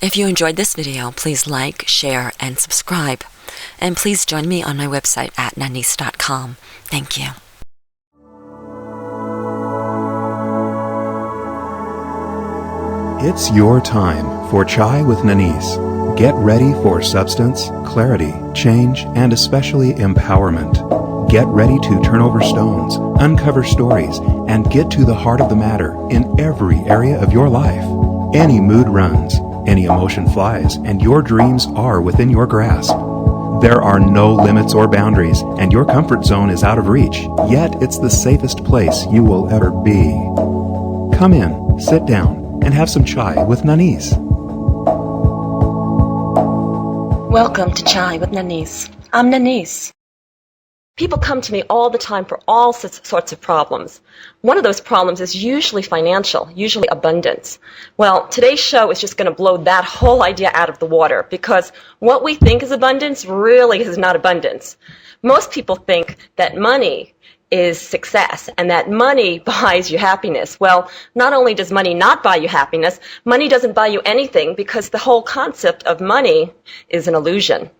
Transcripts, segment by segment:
If you enjoyed this video, please like, share, and subscribe. And please join me on my website at nanice.com. Thank you. It's your time for Chai with Nanice. Get ready for substance, clarity, change, and especially empowerment. Get ready to turn over stones, uncover stories, and get to the heart of the matter in every area of your life. Any mood runs, any emotion flies, and your dreams are within your grasp. There are no limits or boundaries, and your comfort zone is out of reach, yet it's the safest place you will ever be. Come in, sit down, and have some chai with Nanice. Welcome to Chai with Nanice. I'm Nanice. People come to me all the time for all sorts of problems. One of those problems is usually financial, usually abundance. Well, today's show is just going to blow that whole idea out of the water, because what we think is abundance really is not abundance. Most people think that money is success and that money buys you happiness. Well, not only does money not buy you happiness, money doesn't buy you anything, because the whole concept of money is an illusion.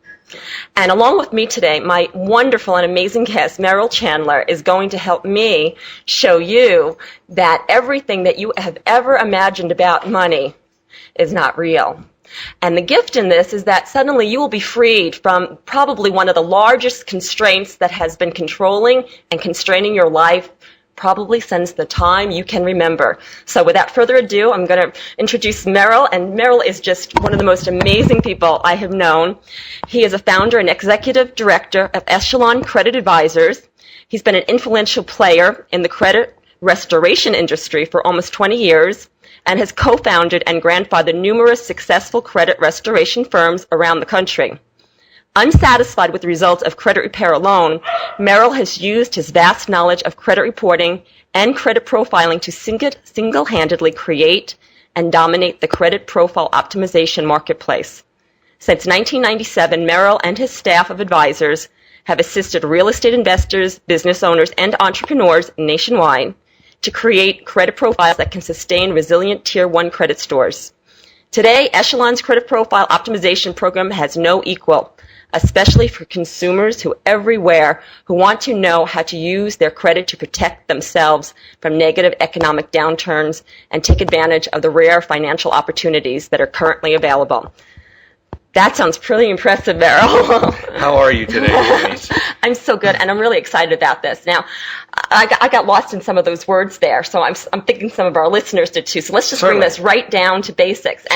And along with me today, my wonderful and amazing guest, Merrill Chandler, is going to help me show you that everything that you have ever imagined about money is not real. And the gift in this is that suddenly you will be freed from probably one of the largest constraints that has been controlling and constraining your life probably since the time you can remember. So without further ado, I'm going to introduce Merrill, and Merrill is just one of the most amazing people I have known. He is a founder and executive director of Echelon Credit Advisors. He's been an influential player in the credit restoration industry for almost 20 years and has co-founded and grandfathered numerous successful credit restoration firms around the country. Unsatisfied with the results of credit repair alone, Merrill has used his vast knowledge of credit reporting and credit profiling to single-handedly create and dominate the credit profile optimization marketplace. Since 1997, Merrill and his staff of advisors have assisted real estate investors, business owners, and entrepreneurs nationwide to create credit profiles that can sustain resilient Tier 1 credit scores. Today, Echelon's credit profile optimization program has no equal, especially for consumers who everywhere who want to know how to use their credit to protect themselves from negative economic downturns and take advantage of the rare financial opportunities that are currently available. That sounds pretty impressive, Merrill. How are you today, Denise? I'm so good, and I'm really excited about this. Now, I got lost in some of those words there, so I'm thinking some of our listeners did too. So let's just bring this right down to basics.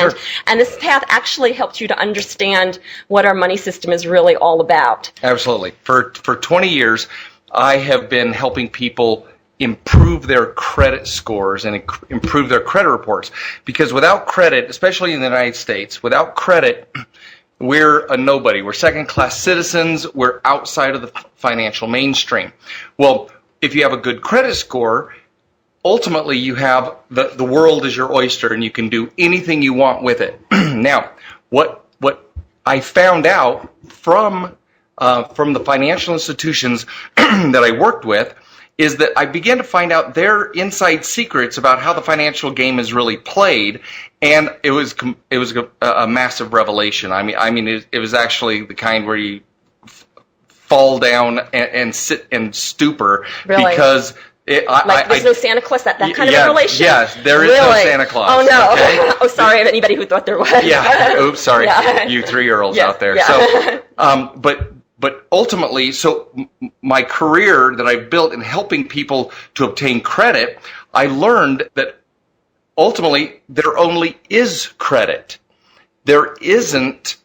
And this path actually helps you to understand what our money system is really all about. Absolutely. For 20 years, I have been helping people improve their credit scores and improve their credit reports. Because without credit, especially in the United States, without credit, we're a nobody. We're second-class citizens. We're outside of the financial mainstream. Well, if you have a good credit score, ultimately you have the world is your oyster, and you can do anything you want with it. Now, what I found out from the financial institutions that I worked with is that I began to find out their inside secrets about how the financial game is really played, and it was a massive revelation. I mean, it was actually the kind where you fall down and sit in stupor. Really? Because there's no Santa Claus, that kind of revelation? Yes, there is no Santa Claus. Oh, no. Okay? Oh, sorry, anybody who thought there was. Yeah. Oops, sorry. Yeah. You 3-year-olds out there. Yeah. So, but ultimately, so my career that I've built in helping people to obtain credit, I learned that ultimately there only is credit. There isn't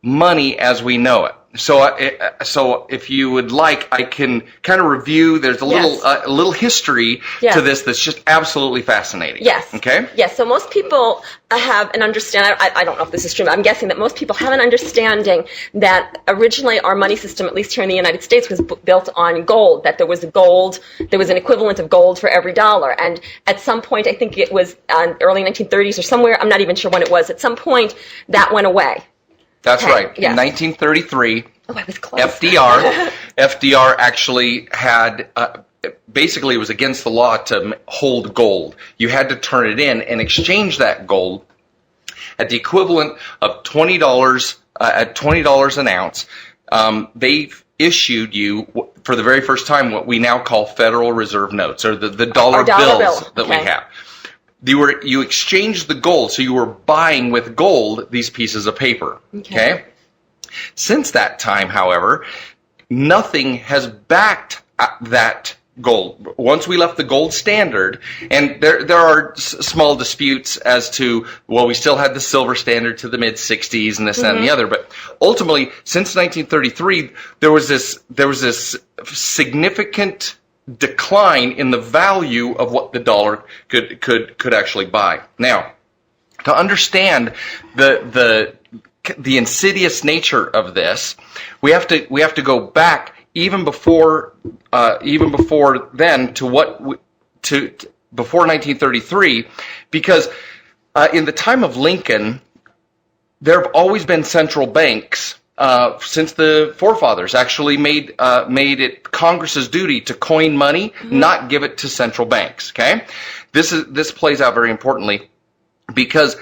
money as we know it. So if you would like, I can kind of review. There's a little history to this that's just absolutely fascinating. Yes. Okay? Yes. So most people have an understanding. I don't know if this is true, but I'm guessing that most people have an understanding that originally our money system, at least here in the United States, was built on gold, that there was an equivalent of gold for every dollar. And at some point, I think it was early 1930s or somewhere, I'm not even sure when it was, at some point that went away. That's right. Yes. In 1933, I was close. FDR actually had, basically it was against the law to hold gold. You had to turn it in and exchange that gold at the equivalent of $20 at $20 an ounce, they issued you for the very first time what we now call Federal Reserve notes, or the dollar bills that we have. You exchanged the gold, so you were buying with gold these pieces of paper. Okay. Since that time, however, nothing has backed that gold. Once we left the gold standard, and there are small disputes as to, well, we still had the silver standard to the mid-60s and this, that, and the other, but ultimately, since 1933, there was this significant decline in the value of what the dollar could actually buy. Now, to understand the insidious nature of this, we have to go back even before then to before 1933, because in the time of Lincoln, there have always been central banks. Since the forefathers actually made it Congress's duty to coin money, not give it to central banks. Okay, this plays out very importantly, because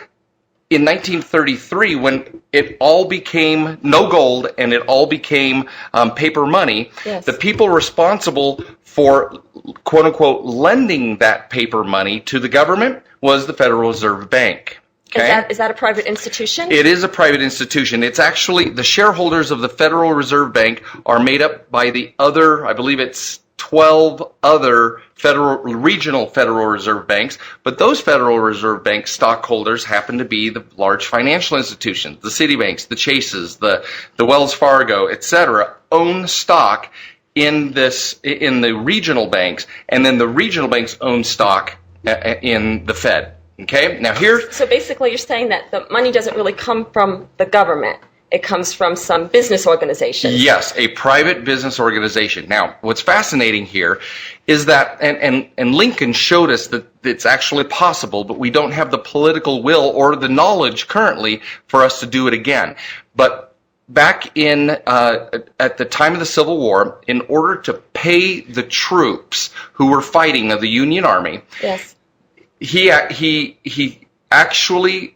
in 1933, when it all became no gold and it all became paper money, the people responsible for quote unquote lending that paper money to the government was the Federal Reserve Bank. Okay? Is that a private institution? It is a private institution. It's actually, the shareholders of the Federal Reserve Bank are made up by the other, I believe it's 12 other regional Federal Reserve Banks, but those Federal Reserve Bank stockholders happen to be the large financial institutions, the Citibanks, the Chases, the Wells Fargo, etc., own stock in the regional banks, and then the regional banks own stock in the Fed. Okay, now here. So basically you're saying that the money doesn't really come from the government. It comes from some business organization. Yes, a private business organization. Now, what's fascinating here is that, and Lincoln showed us that it's actually possible, but we don't have the political will or the knowledge currently for us to do it again. But back in at the time of the Civil War, in order to pay the troops who were fighting of the Union Army, he actually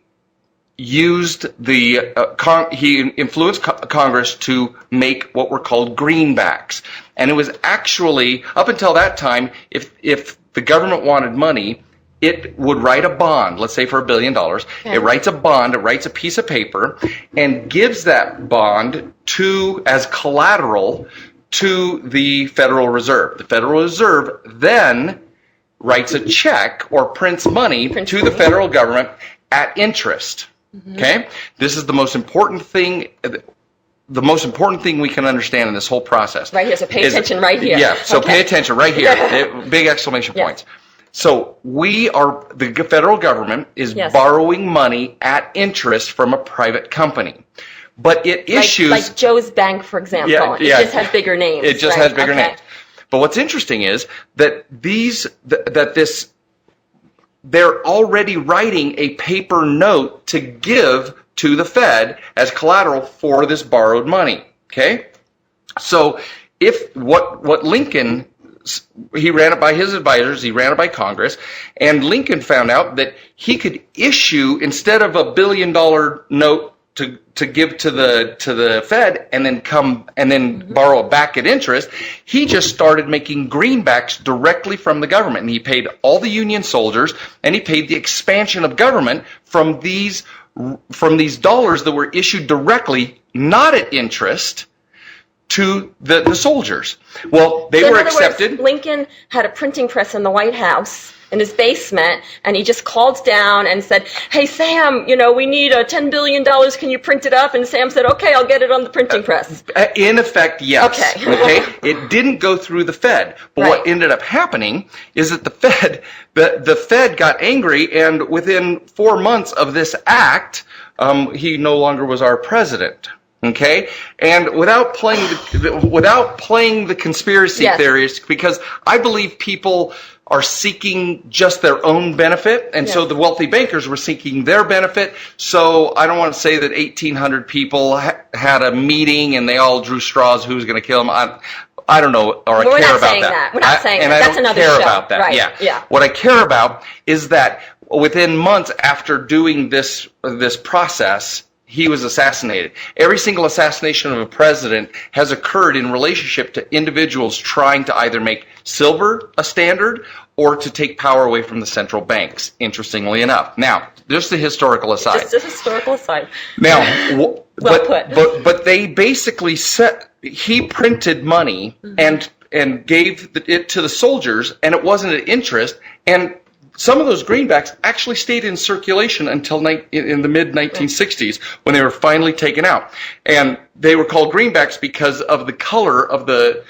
used he influenced Congress to make what were called greenbacks. And it was actually, up until that time, if the government wanted money, it would write a bond, let's say for $1 billion. It writes a bond, it writes a piece of paper, and gives that bond as collateral to the Federal Reserve. The Federal Reserve then writes a check or prints money to the federal government at interest. Okay, this is the most important thing. The most important thing we can understand in this whole process. Right here, so pay attention right here. Yeah, so pay attention right here. Big exclamation points. So the federal government is borrowing money at interest from a private company. But it issues... Like Joe's Bank, for example. It just has bigger names. It just has bigger names. But what's interesting is that they're already writing a paper note to give to the Fed as collateral for this borrowed money. Okay? So if what Lincoln, he ran it by his advisors, he ran it by Congress, and Lincoln found out that he could issue, instead of $1 billion note to give to the Fed and then borrow it back at interest, he just started making greenbacks directly from the government, and he paid all the Union soldiers, and he paid the expansion of government from these dollars that were issued directly, not at interest, to the soldiers. Well, they were accepted. Words, Lincoln had a printing press in the White House in his basement, and he just called down and said, "Hey, Sam, we need $10 billion. Can you print it up?" And Sam said, "Okay, I'll get it on the printing press." In effect, yes. Okay. It didn't go through the Fed. But what ended up happening is that the Fed got angry, and within 4 months of this act, he no longer was our president. Okay, and without playing the conspiracy theories, because I believe people are seeking just their own benefit, and so the wealthy bankers were seeking their benefit. So I don't want to say that 1,800 people had a meeting and they all drew straws who was going to kill them. I don't know, or I care about that. We're not saying that. And That's another show. I don't care about that. Right. Yeah. What I care about is that within months after doing this process, he was assassinated. Every single assassination of a president has occurred in relationship to individuals trying to either make silver a standard or to take power away from the central banks, interestingly enough. Now, just a historical aside. Just a historical aside. Now, but they basically he printed money and gave it to the soldiers, and it wasn't at interest, and some of those greenbacks actually stayed in circulation until in the mid-1960s when they were finally taken out. And they were called greenbacks because of the color of the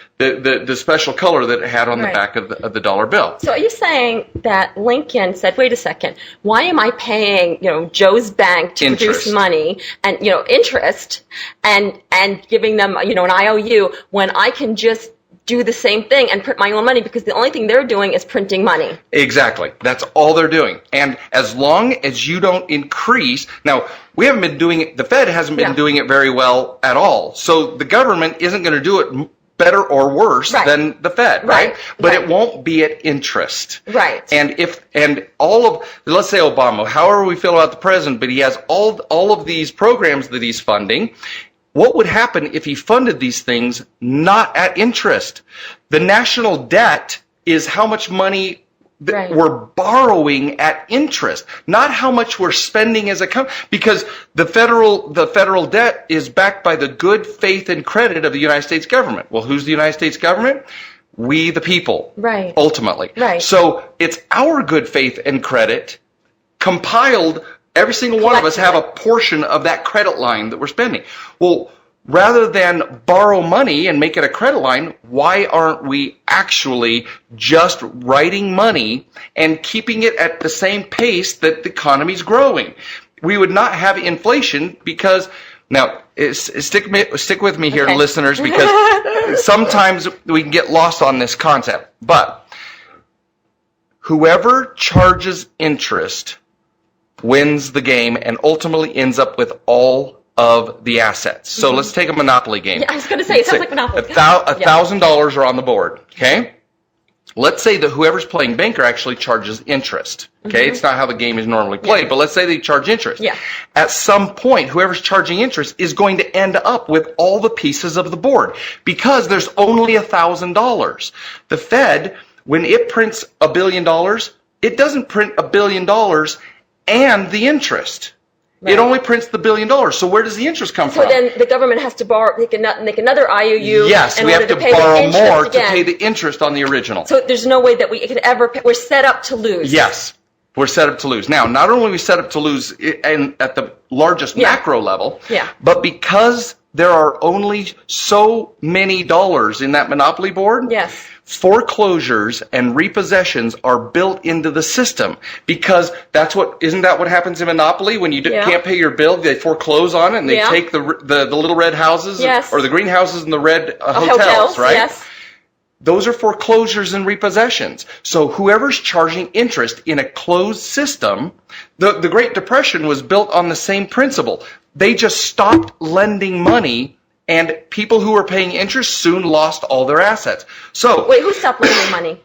special color that it had on the back of the dollar bill. So are you saying that Lincoln said, wait a second, why am I paying, Joe's bank to produce money and, interest and giving them, an IOU when I can just do the same thing and print my own money, because the only thing they're doing is printing money. Exactly. That's all they're doing. And as long as you don't increase, now we haven't been doing it, the Fed hasn't been doing it very well at all. So the government isn't going to do it better or worse than the Fed, right? But it won't be at interest. Right. And let's say Obama, however we feel about the president, but he has all of these programs that he's funding. What would happen if he funded these things not at interest? The national debt is how much money we're borrowing at interest, not how much we're spending as a company, because the federal debt is backed by the good faith and credit of the United States government. Well, who's the United States government? We, the people, ultimately. Right. So it's our good faith and credit compiled. Every single one of us have a portion of that credit line that we're spending. Well, rather than borrow money and make it a credit line, why aren't we actually just writing money and keeping it at the same pace that the economy's growing? We would not have inflation because, now, stick with me here, listeners, because sometimes we can get lost on this concept. But whoever charges interest wins the game and ultimately ends up with all of the assets. So let's take a Monopoly game. Yeah, I was going to say, it sounds like Monopoly. $1,000 are on the board, okay? Let's say that whoever's playing banker actually charges interest, okay? It's not how the game is normally played, but let's say they charge interest. Yeah. At some point, whoever's charging interest is going to end up with all the pieces of the board because there's only $1,000. The Fed, when it prints $1 billion, it doesn't print $1 billion and the interest. Right. It only prints the $1 billion. So where does the interest come from? So then the government has to make another IOU. Yes, we have to borrow more to pay the interest on the original. So there's no way that we could ever pay. We're set up to lose. Yes, we're set up to lose. Now, not only are we set up to lose at the largest macro level, but because there are only so many dollars in that Monopoly board, foreclosures and repossessions are built into the system because isn't that what happens in Monopoly? When you can't pay your bill, they foreclose on it and they take the little red houses or the green houses and the red hotels, right? Yes. Those are foreclosures and repossessions. So whoever's charging interest in a closed system, the Great Depression was built on the same principle. They just stopped lending money, and people who were paying interest soon lost all their assets. So wait, who stopped lending money?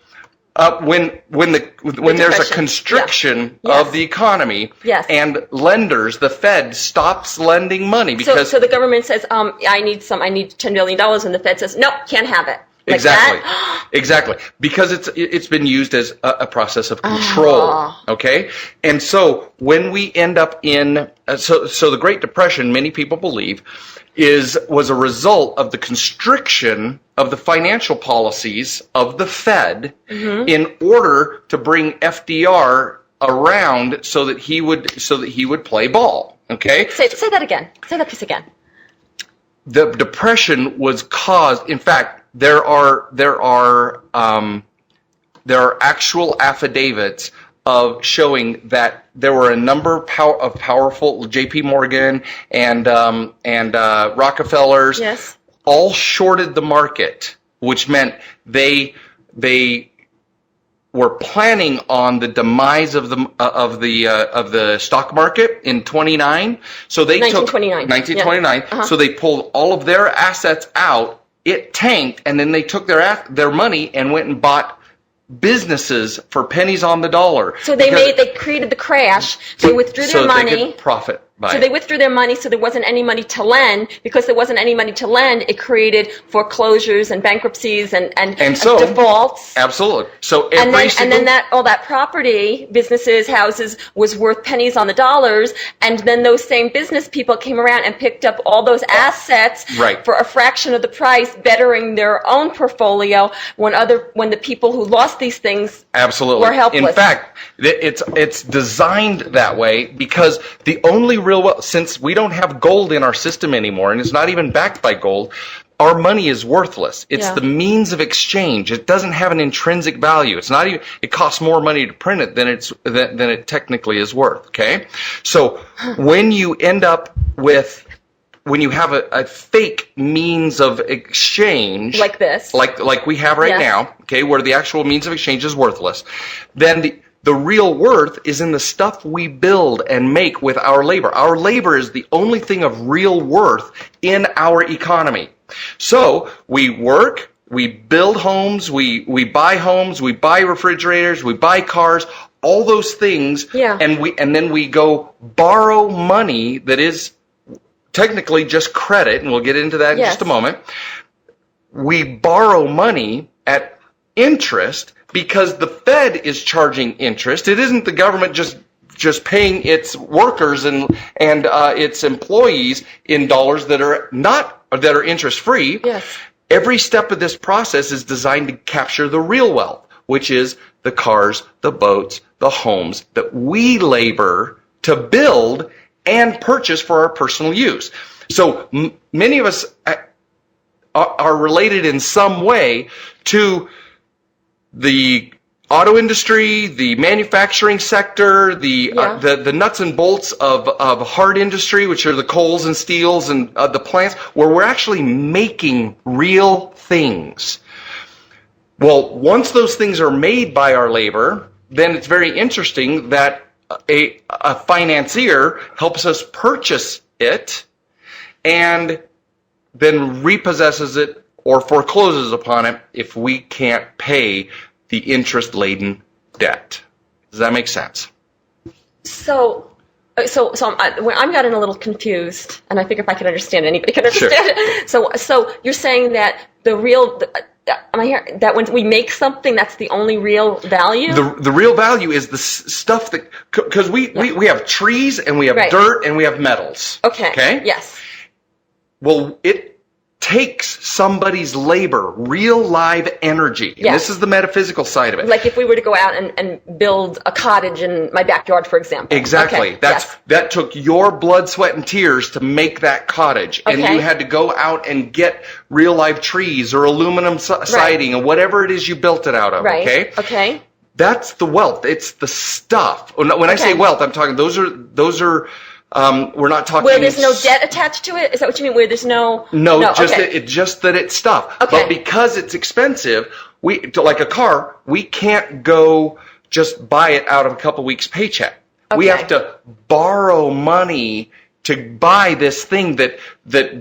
When there's a constriction of the economy, and lenders, the Fed stops lending money because so the government says, I need $10 billion, and the Fed says, nope, can't have it. Like exactly. that? Exactly. Because it's been used as a process of control. Okay? And so when we end up in so the Great Depression, many people believe, was a result of the constriction of the financial policies of the Fed in order to bring FDR around so that he would play ball. Okay? Say that again. Say that piece again. The Depression was caused, in fact, there are actual affidavits of showing that there were a number of powerful J.P. Morgan and Rockefellers all shorted the market, which meant they were planning on the demise of the stock market in 1929. So they 1929. So they pulled all of their assets out. It tanked, and then they took their money and went and bought businesses for pennies on the dollar. So they created the crash. They withdrew their money. So they could profit by So it. they withdrew their money, so there wasn't any money to lend. Because there wasn't any money to lend, it created foreclosures and bankruptcies and so, defaults. Absolutely. So And then all that property, businesses, houses, was worth pennies on the dollars. And then those same business people came around and picked up all those assets for a fraction of the price, bettering their own portfolio when the people who lost these things were helpless. In fact, it's designed that way because the only real wealth, since we don't have gold in our system anymore, and it's not even backed by gold, our money is worthless. It's the means of exchange. It doesn't have an intrinsic value. It's not even. It costs more money to print it than it technically is worth. Okay, so when you end up with when you have a fake means of exchange like this, like we have right now, okay, where the actual means of exchange is worthless, then the real worth is in the stuff we build and make with our labor. Our labor is the only thing of real worth in our economy. So we work, we build homes, we buy homes, we buy refrigerators, we buy cars, all those things, and then we go borrow money that is technically just credit, and we'll get into that in just a moment. We borrow money at interest because the Fed is charging interest. It isn't the government just paying its workers and its employees in dollars that are interest free. Yes. Every step of this process is designed to capture the real wealth, which is the cars, the boats, the homes that we labor to build and purchase for our personal use. So many of us are related in some way to the auto industry, the manufacturing sector, the nuts and bolts of hard industry, which are the coals and steels and the plants, where we're actually making real things. Well, once those things are made by our labor, then it's very interesting that a financier helps us purchase it and then repossesses it or forecloses upon it if we can't pay the interest-laden debt. Does that make sense? So I'm gotten a little confused, and I think if I can understand, anybody can understand it. So you're saying that that when we make something, that's the only real value? The real value is the stuff that, because we have trees and we have dirt and we have metals. Okay. Yes. Well, it takes somebody's labor, real live energy. And this is the metaphysical side of it. Like if we were to go out and build a cottage in my backyard, for example. Exactly. Okay. That took your blood, sweat, and tears to make that cottage. Okay. And you had to go out and get real live trees or aluminum siding or whatever it is you built it out of. Right. Okay? That's the wealth. It's the stuff. When I say wealth, I'm talking, those are we're not talking where there's no debt attached to it. Is that what you mean? Where there's no just that it's stuff. Okay. But because it's expensive, like a car, we can't go just buy it out of a couple weeks' paycheck. Okay. We have to borrow money to buy this thing that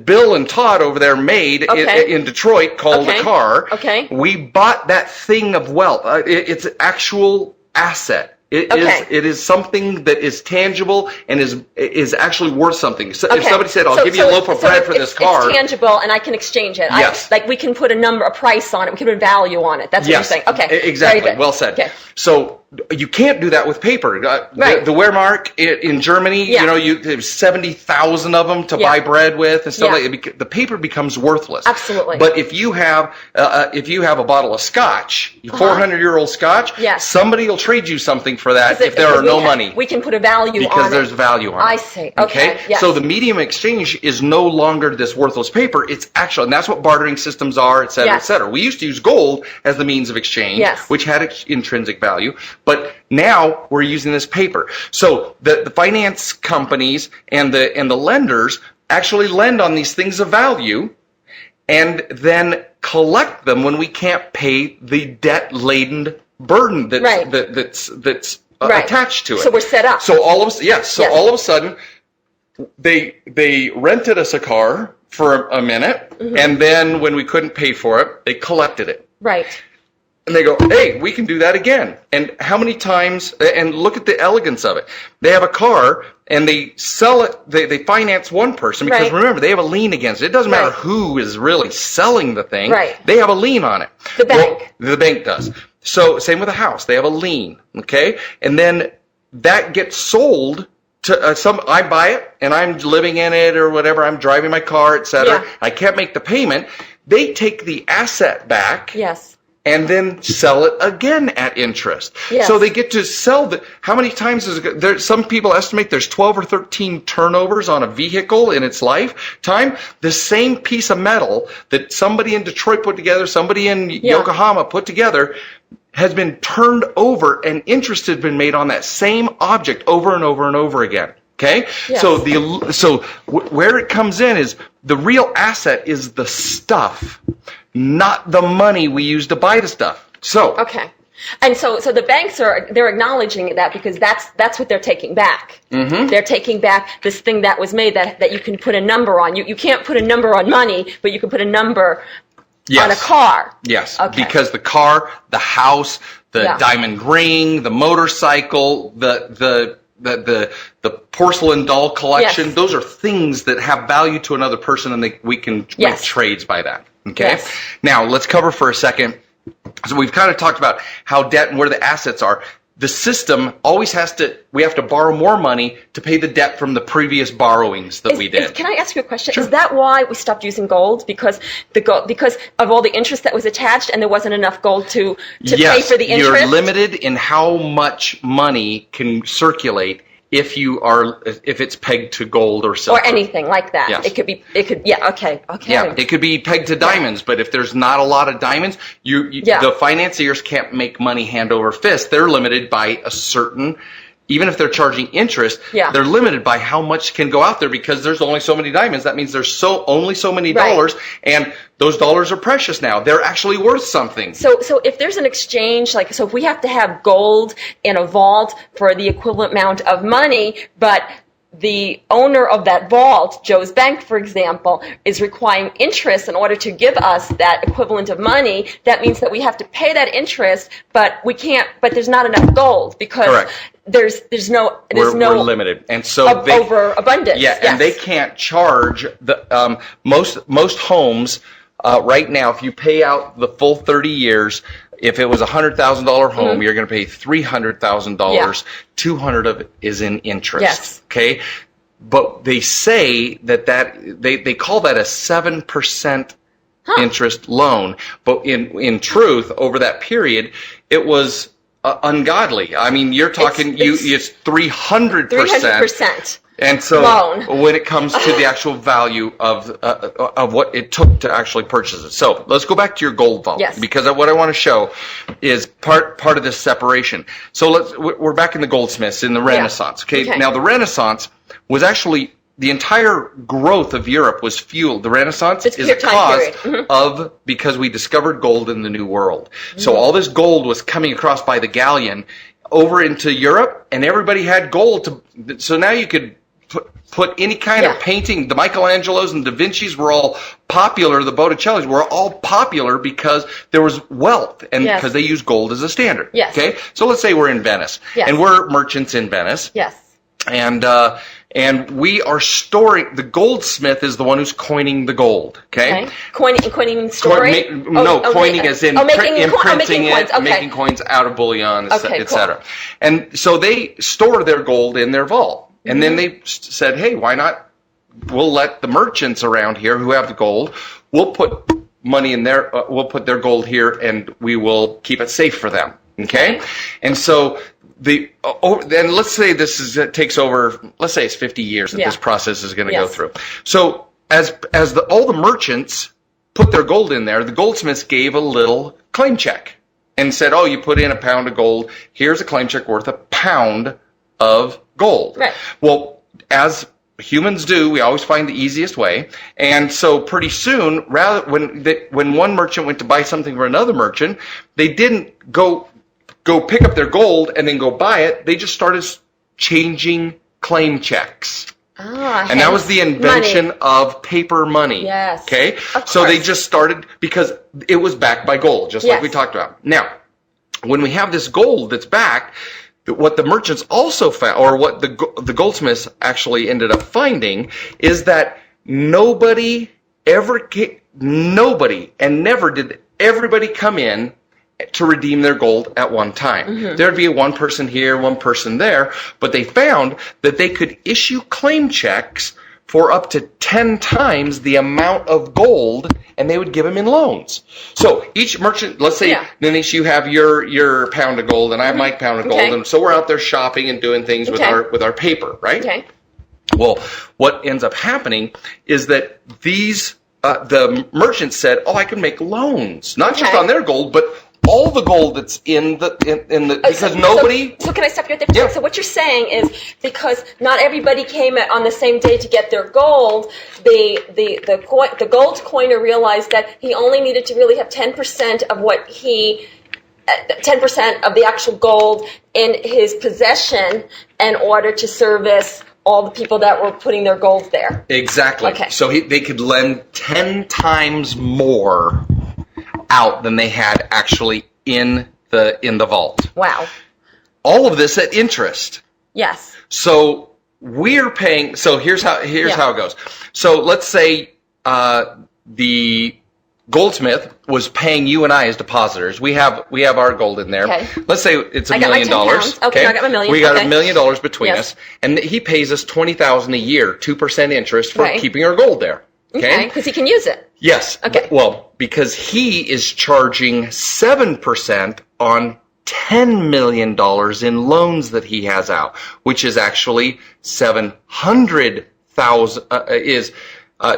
Bill and Todd over there made in Detroit called a car. Okay. We bought that thing of wealth. It's an actual asset. It is something that is tangible and is actually worth something. So if somebody said, I'll give you a loaf of bread for this car. It's tangible and I can exchange it. Yes. Like we can put a price on it. We can put a value on it. That's what you're saying. Okay. Exactly. Well said. Okay. So you can't do that with paper. The Wehrmark in Germany, there's 70,000 of them to buy bread with and stuff like that. The paper becomes worthless. Absolutely. But if you have a bottle of scotch, 400-year-old scotch, somebody will trade you something for that if there are no money. We can put a value on it. Because there's value on it. I see. Okay. Yes. So the medium exchange is no longer this worthless paper. It's actual, and that's what bartering systems are, et cetera, et cetera. We used to use gold as the means of exchange, which had intrinsic value. But now we're using this paper. So the finance companies and the lenders actually lend on these things of value and then collect them when we can't pay the debt-laden burden that's attached to it. So we're set up. So all of a sudden they rented us a car for a minute, and then when we couldn't pay for it, they collected it. Right. And they go, hey, we can do that again. And how many times, and look at the elegance of it. They have a car, and they sell it, they finance one person, because remember, they have a lien against it. It doesn't matter who is really selling the thing. They have a lien on it. The bank. Well, the bank does. So same with a house. They have a lien, okay? And then that gets sold to I buy it, and I'm living in it or whatever. I'm driving my car, etc. I can't make the payment. They take the asset back. And then sell it again at interest. So they get to sell how many times some people estimate there's 12 or 13 turnovers on a vehicle in its lifetime. The same piece of metal that somebody in Detroit put together, somebody in Yokohama put together, has been turned over, and interest has been made on that same object over and over and over again. Okay? So where it comes in is the real asset is the stuff, not the money we use to buy the stuff. So and so the banks they're acknowledging that, because that's what they're taking back. They're taking back this thing that was made that you can put a number on. You can't put a number on money, but you can put a number on a car. Because the car, the house, the diamond ring, the motorcycle, the porcelain doll collection, those are things that have value to another person, and we can make trades by that. Okay? Now, let's cover for a second. So we've kind of talked about how debt and where the assets are. The system always we have to borrow more money to pay the debt from the previous borrowings that we did. Can I ask you a question? Is that why we stopped using gold? Because of all the interest that was attached, and there wasn't enough gold to pay for the interest? You're limited in how much money can circulate if it's pegged to gold or silver. Or anything like that. It could It could be pegged to diamonds, but if there's not a lot of diamonds, the financiers can't make money hand over fist. They're limited by a certain, even if they're charging interest, they're limited by how much can go out there, because there's only so many diamonds. That means there's only so many dollars, and those dollars are precious now. They're actually worth something. So if there's an exchange, so if we have to have gold in a vault for the equivalent amount of money, but the owner of that vault, Joe's Bank, for example, is requiring interest in order to give us that equivalent of money, that means that we have to pay that interest, but there's not enough gold, because there's no we're limited, and so overabundance. And they can't charge the most homes right now. If you pay out the full 30 years, if it was a $100,000 home, you're going to pay $300,000. 200 of it is in interest. Okay, but they say that they call that a 7% interest loan, but in truth, over that period, it was ungodly. I mean, you're talking it's 300%. 300%. And so when it comes to the actual value of what it took to actually purchase it. So let's go back to your gold vault, because what I want to show is part of this separation. So we're back in the goldsmiths in the Renaissance. Okay? Now the Renaissance was actually, the entire growth of Europe was fueled. The Renaissance is a cause because we discovered gold in the New World. So all this gold was coming across by the galleon over into Europe, and everybody had gold. So now you could put any kind of painting. The Michelangelos and Da Vinci's were all popular. The Botticellis were all popular because there was wealth, and because they used gold as a standard. Okay, so let's say we're in Venice, and we're merchants in Venice. And we are storing. The goldsmith is the one who's coining the gold. Okay, coining storing. Coining as in imprinting it, making coins out of bullion, etc. And so they store their gold in their vault. And then they said, hey, why not? We'll let the merchants around here who have the gold, we'll put money in there, we'll put their gold here, and we will keep it safe for them. Okay? And so then let's say takes over, let's say it's 50 years that this process is going to go through. So as all the merchants put their gold in there, the goldsmiths gave a little claim check and said, oh, you put in a pound of gold, here's a claim check worth a pound of gold. Well, as humans do, we always find the easiest way, and so pretty soon, when one merchant went to buy something for another merchant, they didn't go pick up their gold and then go buy it. They just started changing claim checks. And that was the invention of paper money. Yes. Okay? Of So they course. just started because it was backed by gold, just like we talked about. Now, when we have this gold that's backed, what the merchants also found, or what the goldsmiths actually ended up finding, is that nobody and never did everybody come in to redeem their gold at one time. There'd be one person here, one person there, but they found that they could issue claim checks for up to 10 times the amount of gold, and they would give them in loans. So each merchant, let's say, Nanice, you have your pound of gold, and I have my pound of gold, and so we're out there shopping and doing things with our paper, right? Okay. Well, what ends up happening is that these the merchants said, "Oh, I can make loans, not just on their gold, but all the gold that's in the because nobody." So can I stop you right there? Yeah. So what you're saying is because not everybody came on the same day to get their gold, the gold coiner realized that he only needed to really have 10% of 10% of the actual gold in his possession in order to service all the people that were putting their gold there. Exactly. Okay. So they could lend 10 times more out than they had actually in the vault. Wow. All of this at interest. Yes. So we're paying. So here's how it goes. So let's say the goldsmith was paying you and I as depositors. We have our gold in there. Okay. Let's say it's $1 I got my million. 10 pounds. Okay, I got my million. We got Okay. $1 million between Yes. us, and he pays us $20,000 a year, 2% interest for Right. keeping our gold there. Okay. Because he can use it. Yes. Okay. Well, because he is charging 7% on $10 million in loans that he has out, which is actually 700,000 is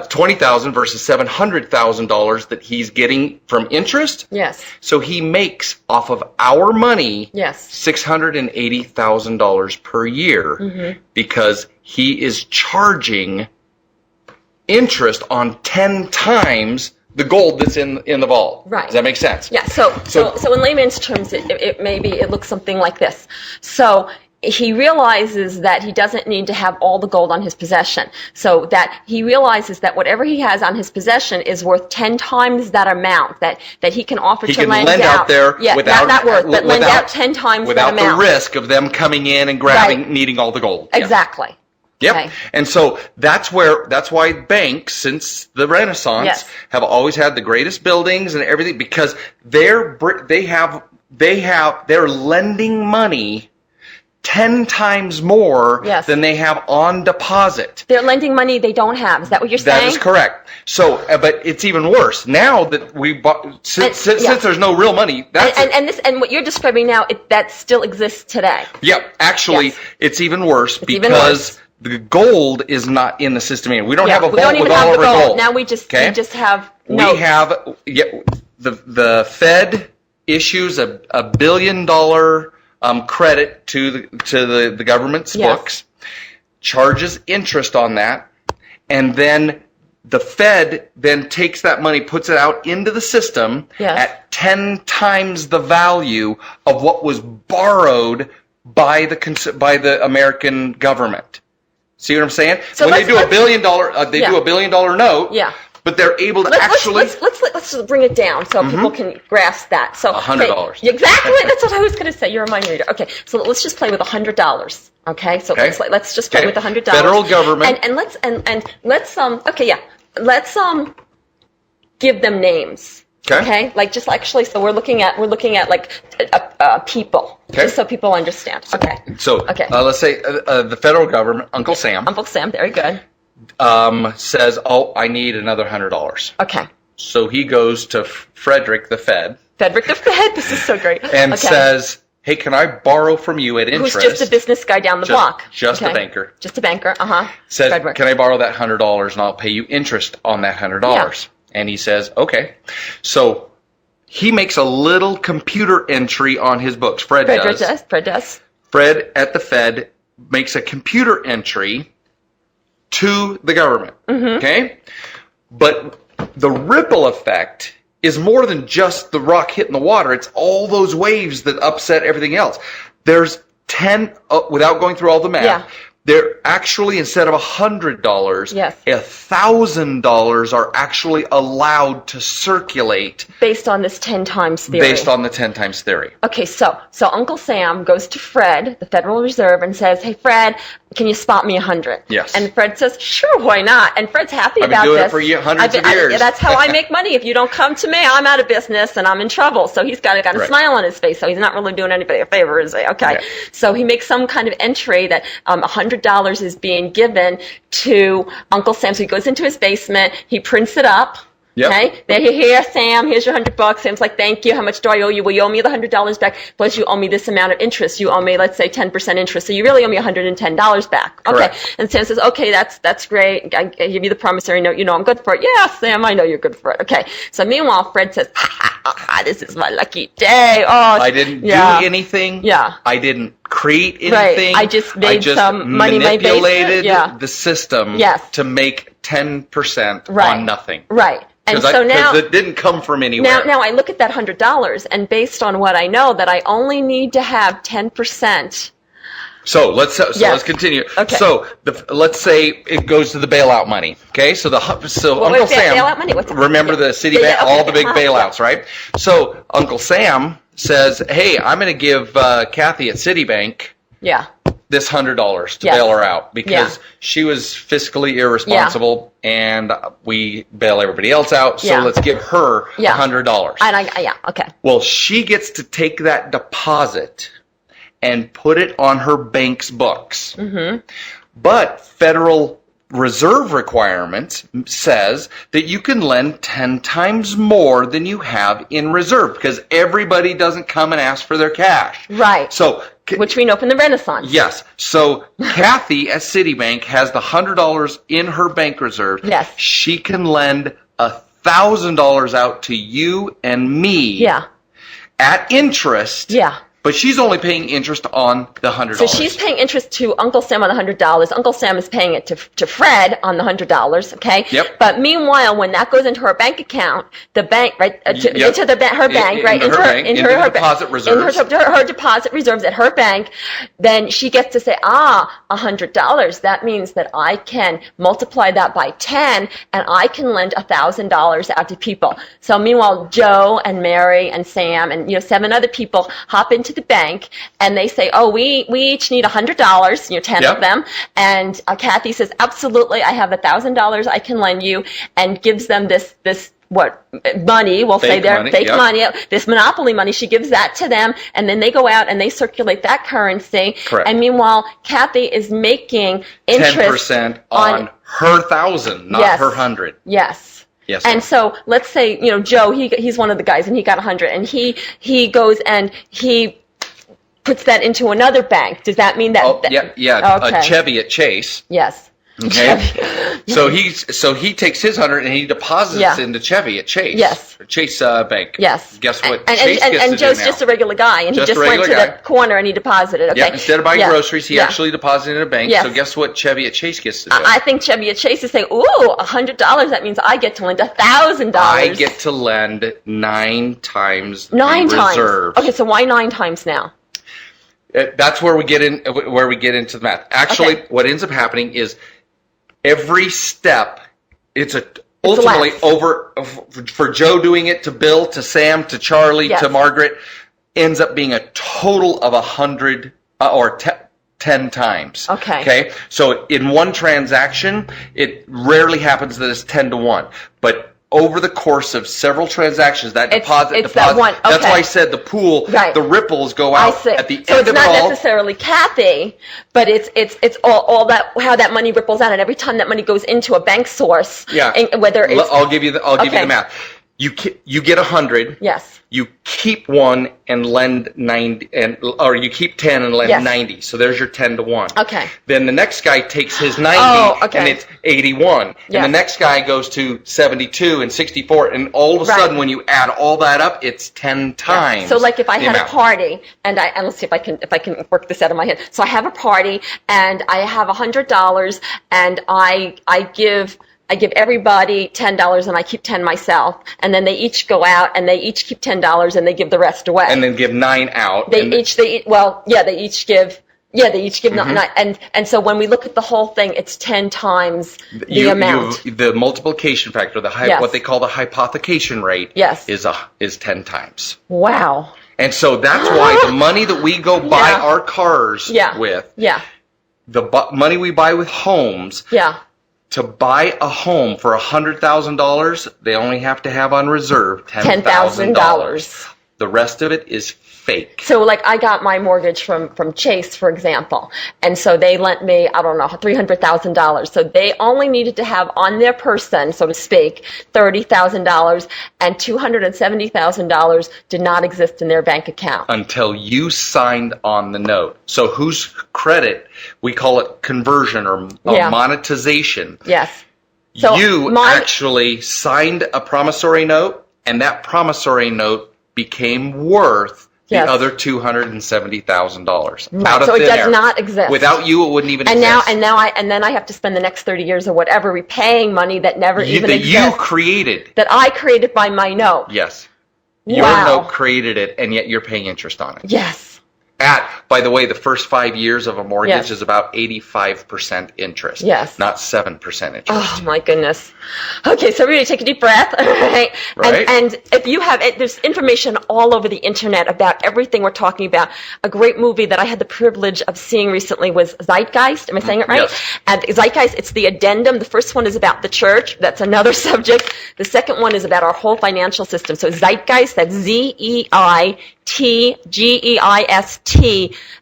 20,000 versus $700,000 that he's getting from interest. Yes. So he makes off of our money Yes. $680,000 per year because he is charging interest on 10 times the gold that's in the vault. Right. Does that make sense? Yeah. So in layman's terms, it looks something like this. So he realizes that he doesn't need to have all the gold on his possession. So that he realizes that whatever he has on his possession is worth 10 times that amount that he can offer He to can lend lend out there without not worth, but lend out 10 times that amount. without the risk of them coming in and needing all the gold. Yeah. Exactly. Yep. Okay. And so that's why banks since the Renaissance have always had the greatest buildings and everything because they're lending money 10 times more than they have on deposit. They're lending money they don't have. Is that what you're saying? That is correct. So, but it's even worse now that we bought since there's no real money. And what you're describing now, that still exists today. Yep. Actually, it's even worse even worse. the gold is not in the system anymore. We don't have a we vault don't even with all have of the our gold. gold. Now we just have notes. We have the Fed issues a $1 billion credit to the government's books, charges interest on that, and then the Fed then takes that money, puts it out into the system at 10 times the value of what was borrowed by the American government. See what I'm saying? So when they do $1 billion, do $1 billion note. Yeah. But they're able to let's bring it down so people can grasp that. So $100. Exactly. That's what I was going to say. You're a mind reader. Okay. So let's just play with $100. Okay. So let's just play with $100. Federal government. And let's give them names. Okay. So we're looking at like people. Okay. Just so people understand. Okay. So let's say the federal government, Uncle Sam. Uncle Sam. Very good. Says, "Oh, I need another $100." Okay. So he goes to Frederick the Fed. Frederick the Fed. This is so great. And says, "Hey, can I borrow from you at interest?" Who's just a business guy down the block. Just a banker. Just a banker. Says, Frederick. "Can I borrow that $100 and I'll pay you interest on that $100?" Yeah. And he says, "Okay." So he makes a little computer entry on his books. Fred does. Fred at the Fed makes a computer entry to the government. Okay? But the ripple effect is more than just the rock hitting the water. It's all those waves that upset everything else. There's 10, without going through all the math, they're actually, instead of $100, Yes. $1,000 are actually allowed to circulate Based on this 10 times theory. based on the 10 times theory. Okay, so Uncle Sam goes to Fred, the Federal Reserve, and says, "Hey, Fred, can you spot me 100?" Yes. And Fred says, "Sure, why not?" And Fred's happy I've been about doing this. it for hundreds of years. That's how I make money. If you don't come to me, I'm out of business and I'm in trouble. So he's got a Right. smile on his face. So he's not really doing anybody a favor, is he? Okay. Yeah. So he makes some kind of entry that $100 is being given to Uncle Sam. So he goes into his basement. He prints it up. Yep. Okay. Then here, Sam, here's your $100. Sam's like, "Thank you. How much do I owe you?" "Well, you owe me the $100 back, plus you owe me this amount of interest. You owe me, let's say, 10% interest. So you really owe me $110 back." Okay. Correct. And Sam says, "Okay, that's great. I give you the promissory note. You know I'm good for it." "Yeah, Sam, I know you're good for it." Okay. So meanwhile, Fred says, "This is my lucky day. Oh, I didn't do anything. Yeah. I didn't create Right. anything. I just made some money in my manipulated basement. Yeah. the system Yes. to make 10% Right. on nothing. Right." And Because so now, it didn't come from anywhere. now I look at that $100, and based on what I know, that I only need to have 10%. So let's Yes. continue. Okay. So let's say it goes to the bailout money. Okay, so Uncle Sam. Bailout money? What's it? Remember Yeah. the Citibank, Yeah, okay, all the big uh-huh, bailouts, right? So Uncle Sam says, "Hey, I'm going to give Kathy at Citibank Yeah. this $100 to Yes. bail her out because Yeah. she was fiscally irresponsible and we bail everybody else out. So Yeah. let's give her Yeah. $100. Yeah, okay. Well, she gets to take that deposit and put it on her bank's books. Mm-hmm. But Federal Reserve requirements says that you can lend 10 times more than you have in reserve because everybody doesn't come and ask for their cash. Right. So, Which we know from the Renaissance. yes. So Kathy at Citibank has the $100 in her bank reserve. Yes. She can lend $1,000 out to you and me. Yeah. At interest. Yeah. But she's only paying interest on the $100. So she's paying interest to Uncle Sam on the $100. Uncle Sam is paying it to Fred on the $100. Okay. Yep. But meanwhile, when that goes into her bank account, the bank, right, Yep. into her bank, right, Into her bank, into the deposit reserves. into her deposit reserves at her bank, then she gets to say, $100. That means that I can multiply that by 10, and I can lend $1,000 out to people. So meanwhile, Joe and Mary and Sam and 7 other people hop into the bank and they say, we each need $100, 10 Yep. of them, and Kathy says, absolutely, I have $1,000 I can lend you, and gives them this money, we'll say their fake yep. money, this monopoly money. She gives that to them, and then they go out and they circulate that currency. Correct. And meanwhile, Kathy is making interest 10% on her 1,000, not Yes. her 100. Yes. Yes. And so let's say, Joe, he's one of the guys, and he got 100, and he goes and he puts that into another bank. Does that mean that? Yeah. Okay. A Chevy at Chase. Yes. Okay. So he takes his 100 and he deposits Yeah. into Chevy at Chase. Yes. Chase Bank. Yes. Guess what? And Chase gets to Joe's do now? just a regular guy, and Just he a just went to regular the guy. corner and he deposited. Okay. Yeah. Instead of buying Yeah. groceries, he Yeah. actually deposited in a bank. Yes. So guess what? Chevy at Chase gets to do? I think Chevy at Chase is saying, $100. That means I get to lend $1,000. I get to lend 9 times 9 the times. reserve. Okay, so why 9 times now? That's where we get into the math. Actually, Okay. what ends up happening is every step, ultimately less. over for Joe doing it to Bill to Sam to Charlie Yes. to Margaret ends up being a total of 100 or 10 times. Okay. Okay. So in one transaction, it rarely happens that it's 10 to 1, but over the course of several transactions, that It's deposit. that one. That's Okay. why I said the pool, Right. the ripples go I out see. at the So end it's of not it all. necessarily Kathy, but it's all that, how that money ripples out, and every time that money goes into a bank source, Yeah. and whether it's I'll give you the Okay. math. You get 100. yes, You keep 1 and lend 90, or you keep 10 and lend Yes. 90. So there's your 10 to 1. Okay. Then the next guy takes his 90 Okay. and it's 81. Yes. And the next guy goes to 72 and 64, and all of a Right. sudden when you add all that up, it's 10 times. So like if I the had a amount. party, and let's see if I can work this out of my head. So I have a party and I have $100, and I give everybody $10 and I keep 10 myself, and then they each go out and they each keep $10 and they give the rest away. And then give 9 out. They each give Yeah, they each give and so when we look at the whole thing, it's 10 times the amount. The multiplication factor, what they call the hypothecation rate, is 10 times. Wow. And so that's why the money that we go buy our cars with, the money we buy with homes, to buy a home for $100,000, they only have to have on reserve $10,000. The rest of it is fake. So, like, I got my mortgage from Chase, for example, and so they lent me, I don't know, $300,000. So they only needed to have on their person, so to speak, $30,000, and $270,000 did not exist in their bank account. Until you signed on the note. So whose credit, we call it conversion or monetization. Yes. So you actually signed a promissory note, and that promissory note became worth the other $270,000. Right. So it does not exist. Without you, it wouldn't even exist. And then I have to spend the next 30 years or whatever repaying money that never even exists. That you created. That I created by my note. Yes. Your note created it, and yet you're paying interest on it. Yes. By the way, the first 5 years of a mortgage is about 85% interest. Yes. Not 7% interest. Oh, my goodness. Okay, so everybody take a deep breath. Right? And if you have, there's information all over the internet about everything we're talking about. A great movie that I had the privilege of seeing recently was Zeitgeist. Am I saying it right? Yes. And Zeitgeist, it's the addendum. The first one is about the church. That's another subject. The second one is about our whole financial system. So Zeitgeist, that's ZEITGEIST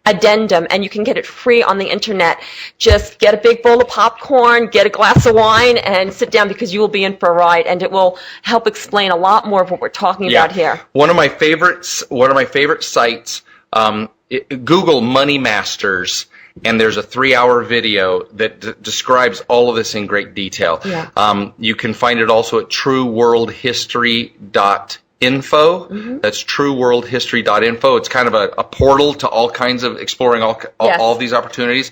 addendum, and you can get it free on the internet. Just get a big bowl of popcorn, get a glass of wine, and sit down because you will be in for a ride, and it will help explain a lot more of what we're talking about here. One of my favorite sites, Google Money Masters, and there's a 3-hour video that describes all of this in great detail. Yeah. You can find it also at trueworldhistory.info. That's trueworldhistory.info. It's kind of a portal to all kinds of exploring all of these opportunities.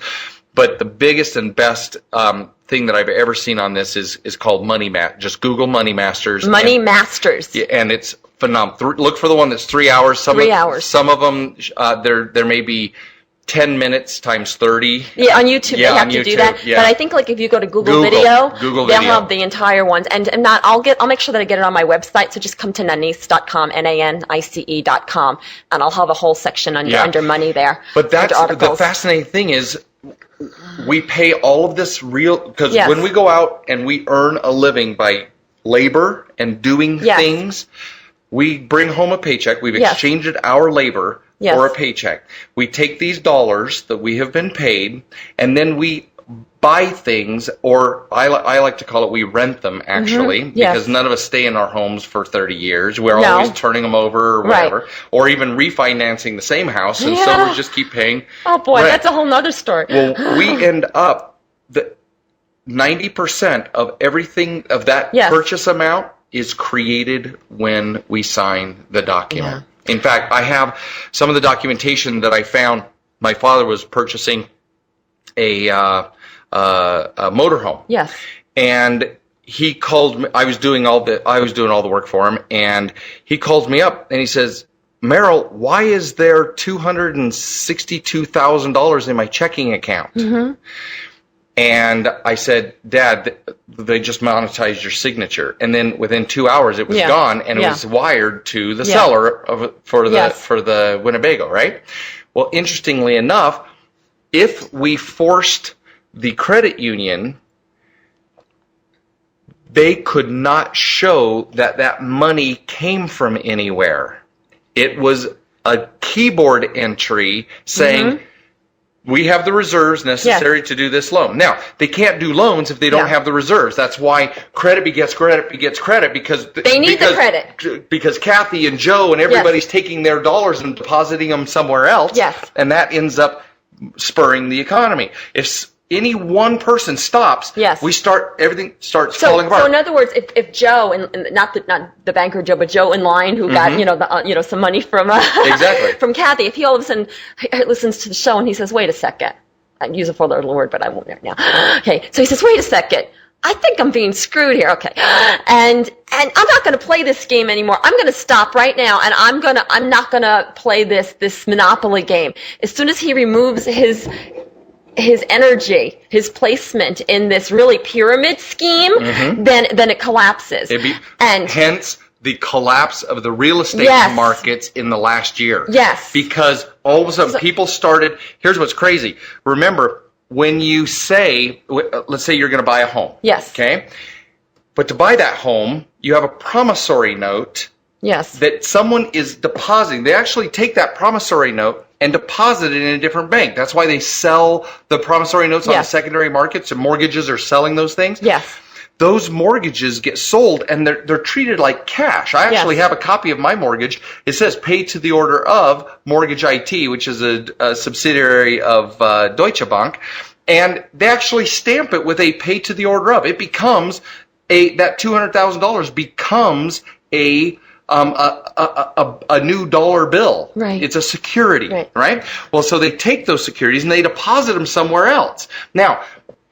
But the biggest and best thing that I've ever seen on this is called Money Masters. Just Google Money Masters. Money Masters. Yeah, and it's phenomenal. Look for the one that's 3 hours. Some of them, there may be 10 minutes times 30. Yeah, on YouTube they have to do that. Yeah. But I think like if you go to Google Video, they'll have the entire ones. And I'll make sure that I get it on my website. So just come to Nanice.com, NANICE.com, and I'll have a whole section under money there. But that's the fascinating thing is we pay all of this because when we go out and we earn a living by labor and doing things, we bring home a paycheck. We've exchanged our labor for a paycheck. We take these dollars that we have been paid, and then we buy things, or I like to call it we rent them, actually, because none of us stay in our homes for 30 years. We're always turning them over or whatever, or even refinancing the same house, and so we just keep paying Oh, boy, rent. That's a whole nother story. Well, we end up, 90% of everything of that purchase amount is created when we sign the document. In fact, I have some of the documentation that I found. My father was purchasing a motorhome. Yes. And he called me. I was doing all the work for him, and he calls me up and he says, "Merrill, why is there $262,000 in my checking account?" And I said, "Dad, they just monetized your signature." And then within 2 hours, it was gone, and it was wired to the seller for the Winnebago, right? Well, interestingly enough, if we forced the credit union, they could not show that money came from anywhere. It was a keyboard entry saying, we have the reserves necessary to do this loan. Now, they can't do loans if they don't have the reserves. That's why credit begets credit begets credit, because they need the credit. Because Kathy and Joe and everybody's taking their dollars and depositing them somewhere else. Yes. And that ends up spurring the economy. If any one person stops, everything starts falling apart. So in other words, if Joe, and not the banker Joe, but Joe in line who got some money from from Kathy, if he all of a sudden listens to the show and he says, "Wait a second," I use a four-letter word, but I won't now. Okay, so he says, "Wait a second, I think I'm being screwed here. Okay. And I'm not going to play this game anymore. I'm going to stop right now, and I'm not going to play this Monopoly game. As soon as he removes his energy, his placement in this really pyramid scheme, then it collapses. And hence the collapse of the real estate markets in the last year. Yes. Because all of a sudden people started, here's what's crazy. Remember, when you say, let's say you're going to buy a home. Yes. Okay? But to buy that home, you have a promissory note. Yes. That someone is depositing. They actually take that promissory note and deposit it in a different bank. That's why they sell the promissory notes on the secondary markets, and mortgages are selling those things. Yes. Those mortgages get sold, and they're treated like cash. I actually have a copy of my mortgage. It says pay to the order of Mortgage IT, which is a subsidiary of Deutsche Bank, and they actually stamp it with a pay to the order of. It becomes that $200,000 becomes a new dollar bill. Right. It's a security, right? Well, so they take those securities and they deposit them somewhere else. Now,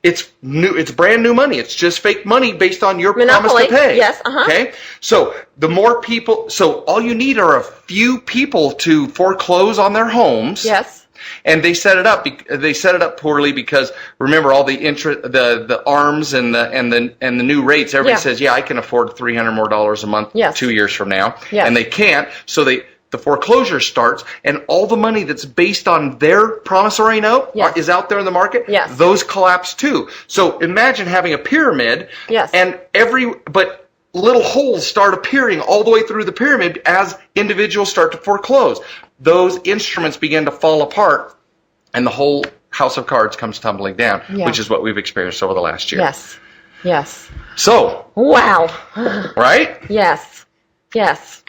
it's new. It's brand new money. It's just fake money based on your Monopoly. promise to pay. Yes. Okay. So the more people, so all you need are a few people to foreclose on their homes. Yes. And they set it up. They set it up poorly because remember all the the ARMs and the new rates. Everybody says, yeah, I can afford $300 more a month 2 years from now, and they can't. So the foreclosure starts, and all the money that's based on their promissory note is out there in the market. Yes. Those collapse too. So imagine having a pyramid, and but little holes start appearing all the way through the pyramid as individuals start to foreclose. Those instruments begin to fall apart, and the whole house of cards comes tumbling down, which is what we've experienced over the last year. Yes. Yes. So. Wow. Right? Yes. Yes.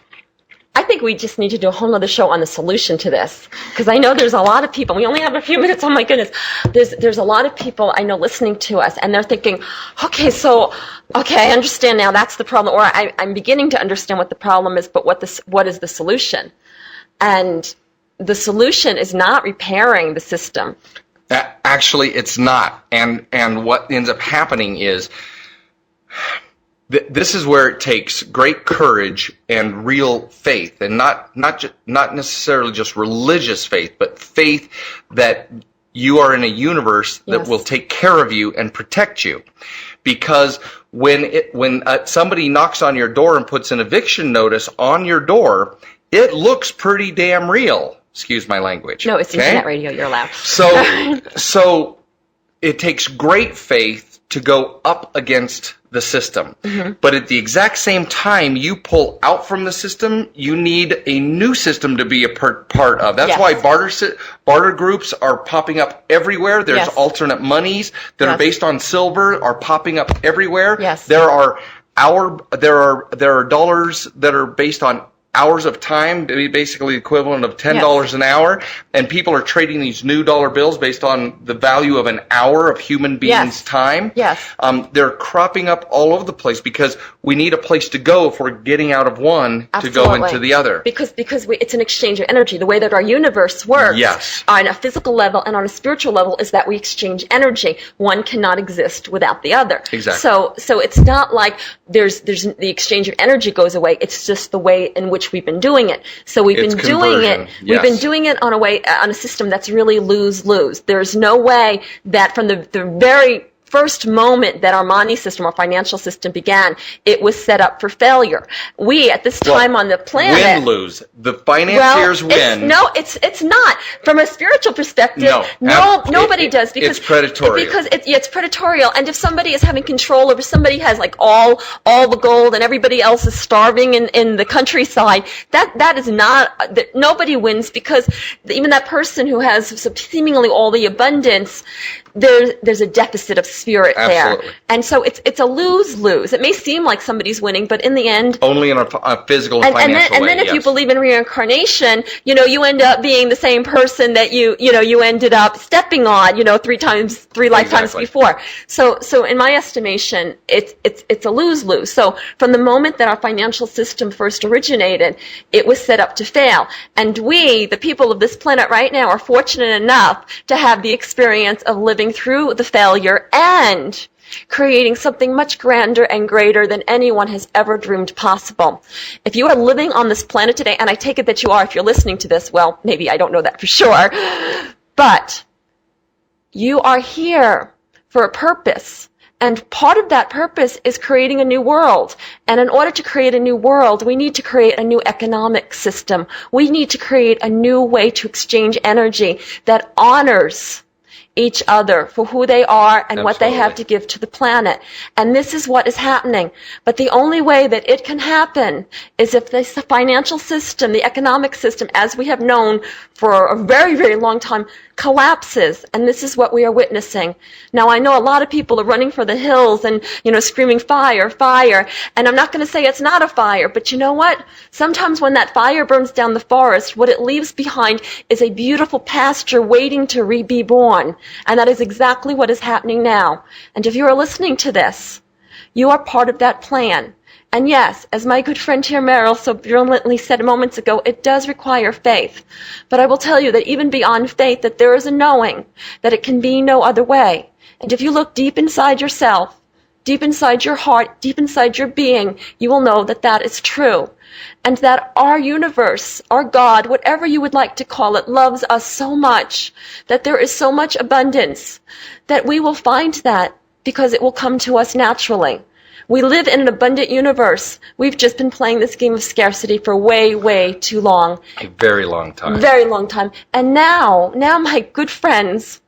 I think we just need to do a whole other show on the solution to this, because I know there's a lot of people. We only have a few minutes. Oh my goodness, there's a lot of people I know listening to us, and they're thinking, okay, I understand now. That's the problem, or I'm beginning to understand what the problem is. But what is the solution? And the solution is not repairing the system. Actually, it's not. And what ends up happening is. This is where it takes great courage and real faith, and not necessarily just religious faith, but faith that you are in a universe that will take care of you and protect you. Because when somebody knocks on your door and puts an eviction notice on your door, it looks pretty damn real. Excuse my language. No, it's internet radio. You're allowed. So it takes great faith to go up against the system. But at the exact same time you pull out from the system, you need a new system to be a part of. That's why barter groups are popping up everywhere. There's alternate monies that are based on silver are popping up everywhere. There are dollars that are based on hours of time, basically equivalent of $10 an hour, and people are trading these new dollar bills based on the value of an hour of human beings' time. They're cropping up all over the place because we need a place to go if we're getting out of one to go into the other. Because it's an exchange of energy. The way that our universe works on a physical level and on a spiritual level is that we exchange energy. One cannot exist without the other. Exactly. So it's not like there's the exchange of energy goes away. It's just the way in which we've been doing it. So we've been doing it. We've been doing it on a system that's really lose-lose. There's no way that from the very first moment that our money system, our financial system began, it was set up for failure. We, at this time on the planet... Win-lose. The financiers win. It's not. From a spiritual perspective, nobody does. Because it's predatory. Because it's predatorial. And if somebody is having control over, somebody has like all the gold and everybody else is starving in the countryside, that is not... Nobody wins, because even that person who has seemingly all the abundance, there's a deficit of spirit there. And so it's a lose-lose. It may seem like somebody's winning, but in the end... Only in a physical and financial way. And then if you believe in reincarnation, you end up being the same person that you ended up stepping on, 3 lifetimes before. So in my estimation, it's a lose-lose. So from the moment that our financial system first originated, it was set up to fail. And we, the people of this planet right now, are fortunate enough to have the experience of living through the failure and creating something much grander and greater than anyone has ever dreamed possible. If you are living on this planet today, and I take it that you are if you're listening to this, well, maybe I don't know that for sure, but you are here for a purpose. And part of that purpose is creating a new world. And in order to create a new world, we need to create a new economic system. We need to create a new way to exchange energy that honors each other for who they are and what they have to give to the planet. And this is what is happening. But the only way that it can happen is if the financial system, the economic system, as we have known for a very, very long time, collapses. And this is what we are witnessing. Now, I know a lot of people are running for the hills and, screaming fire, fire. And I'm not going to say it's not a fire, but you know what? Sometimes when that fire burns down the forest, what it leaves behind is a beautiful pasture waiting to be born. And that is exactly what is happening now. And if you are listening to this, you are part of that plan. And yes, as my good friend here, Merrill, so brilliantly said moments ago, it does require faith. But I will tell you that even beyond faith, that there is a knowing that it can be no other way. And if you look deep inside yourself, deep inside your heart, deep inside your being, you will know that that is true. And that our universe, our God, whatever you would like to call it, loves us so much, that there is so much abundance, that we will find that because it will come to us naturally. We live in an abundant universe. We've just been playing this game of scarcity for way, way too long. A very long time. Very long time. And now, my good friends,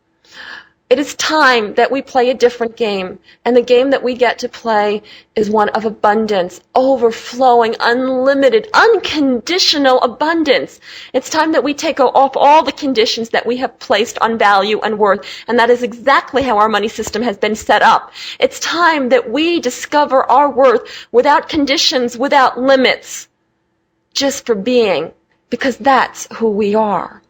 it is time that we play a different game. And the game that we get to play is one of abundance, overflowing, unlimited, unconditional abundance. It's time that we take off all the conditions that we have placed on value and worth. And that is exactly how our money system has been set up. It's time that we discover our worth without conditions, without limits, just for being, because that's who we are.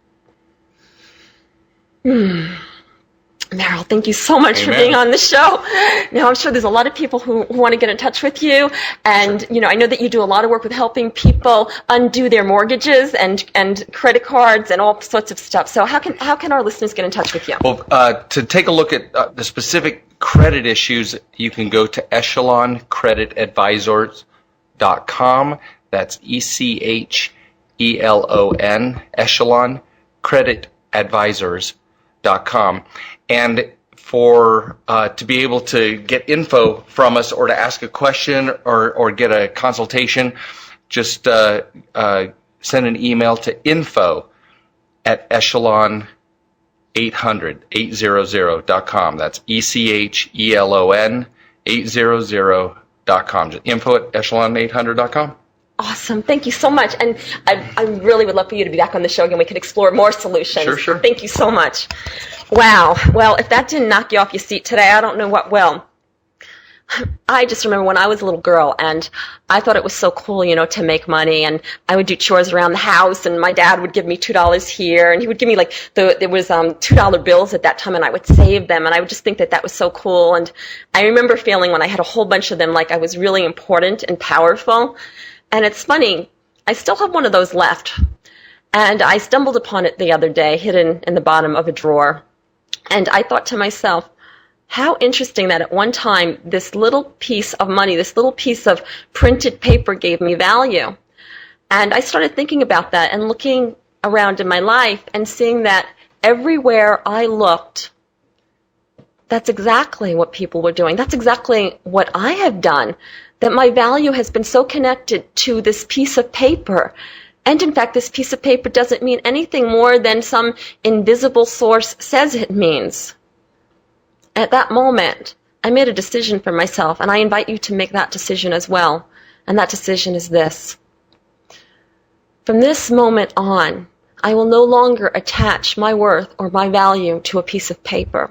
Merrill, thank you so much for being on the show. Now, I'm sure there's a lot of people who want to get in touch with you. And, I know that you do a lot of work with helping people undo their mortgages and credit cards and all sorts of stuff. So how can our listeners get in touch with you? Well, to take a look at the specific credit issues, you can go to echeloncreditadvisors.com. That's ECHELON, Echelon Credit Advisors.com. And for to be able to get info from us or to ask a question or get a consultation, just send an email to info@echelon800.com. That's ECHELON 800.com. Just info@echelon800.com. Awesome. Thank you so much. And I really would love for you to be back on the show again. We could explore more solutions. Sure. Thank you so much. Wow. Well, if that didn't knock you off your seat today, I don't know what will. I just remember when I was a little girl, and I thought it was so cool, to make money, and I would do chores around the house, and my dad would give me $2 here, and he would give me there was $2 bills at that time, and I would save them, and I would just think that was so cool. And I remember feeling when I had a whole bunch of them like I was really important and powerful. And it's funny, I still have one of those left. And I stumbled upon it the other day, hidden in the bottom of a drawer. And I thought to myself, how interesting that at one time, this little piece of money, this little piece of printed paper gave me value. And I started thinking about that and looking around in my life and seeing that everywhere I looked, that's exactly what people were doing. That's exactly what I have done. That my value has been so connected to this piece of paper. And in fact, this piece of paper doesn't mean anything more than some invisible source says it means. At that moment, I made a decision for myself, and I invite you to make that decision as well. And that decision is this. From this moment on, I will no longer attach my worth or my value to a piece of paper.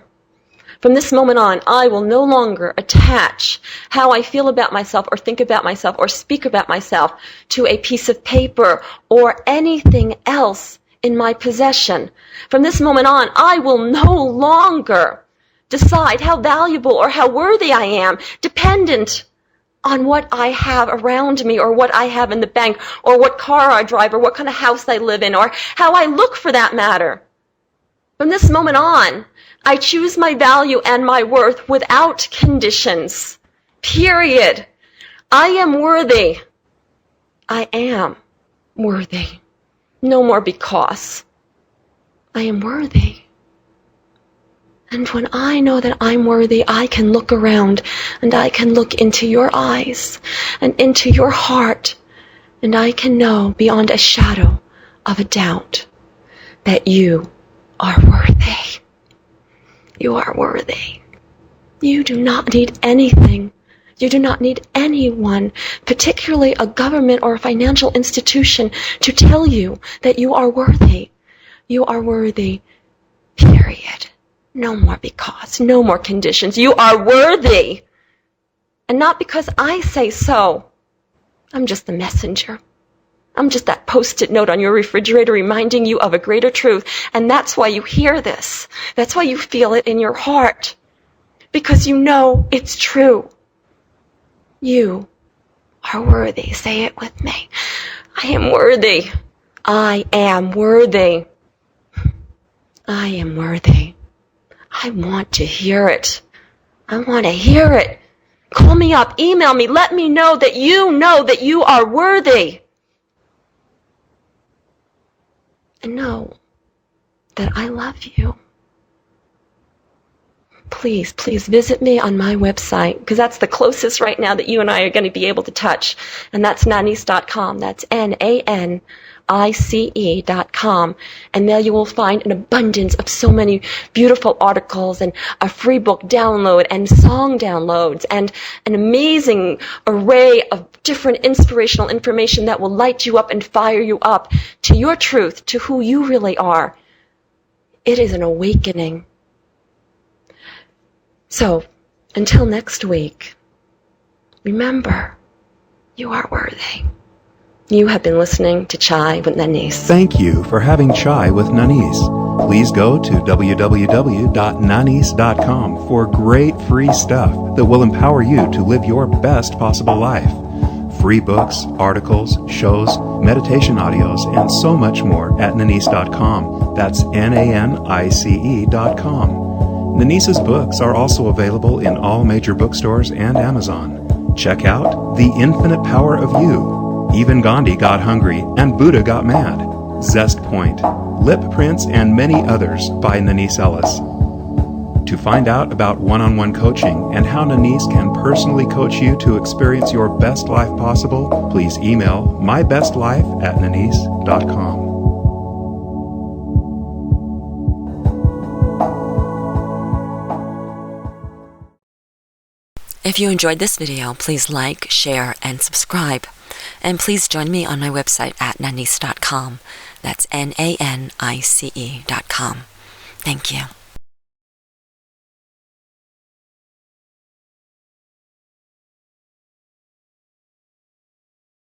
From this moment on, I will no longer attach how I feel about myself or think about myself or speak about myself to a piece of paper or anything else in my possession. From this moment on, I will no longer decide how valuable or how worthy I am dependent on what I have around me or what I have in the bank or what car I drive or what kind of house I live in or how I look for that matter. From this moment on, I choose my value and my worth without conditions. Period. I am worthy. I am worthy. No more because. I am worthy. And when I know that I'm worthy, I can look around and I can look into your eyes and into your heart, and I can know beyond a shadow of a doubt that you are worthy. You are worthy. You do not need anything. You do not need anyone, particularly a government or a financial institution, to tell you that you are worthy. You are worthy, period. No more because, no more conditions. You are worthy. And not because I say so. I'm just the messenger. I'm just that post-it note on your refrigerator reminding you of a greater truth. And that's why you hear this. That's why you feel it in your heart. Because you know it's true. You are worthy. Say it with me. I am worthy. I am worthy. I am worthy. I want to hear it. I want to hear it. Call me up, email me, let me know that you are worthy. And know that I love you. Please, please visit me on my website, because that's the closest right now that you and I are going to be able to touch. And that's Nanice.com. That's NANICE.com. And there you will find an abundance of so many beautiful articles and a free book download and song downloads and an amazing array of different inspirational information that will light you up and fire you up to your truth, to who you really are. It is an awakening. So, until next week, remember, you are worthy. You have been listening to Chai with Nanice. Thank you for having Chai with Nanice. Please go to www.nanice.com for great free stuff that will empower you to live your best possible life. Free books, articles, shows, meditation audios, and so much more at Nanice.com. That's NANICE.com. Nanice's books are also available in all major bookstores and Amazon. Check out The Infinite Power of You, Even Gandhi Got Hungry and Buddha Got Mad, Zest Point, Lip Prints, and many others by Nanice Ellis. To find out about one-on-one coaching and how Nanice can personally coach you to experience your best life possible, please email mybestlife@nanice.com. If you enjoyed this video, please like, share, and subscribe. And please join me on my website at Nanice.com. That's NANICE.com. Thank you.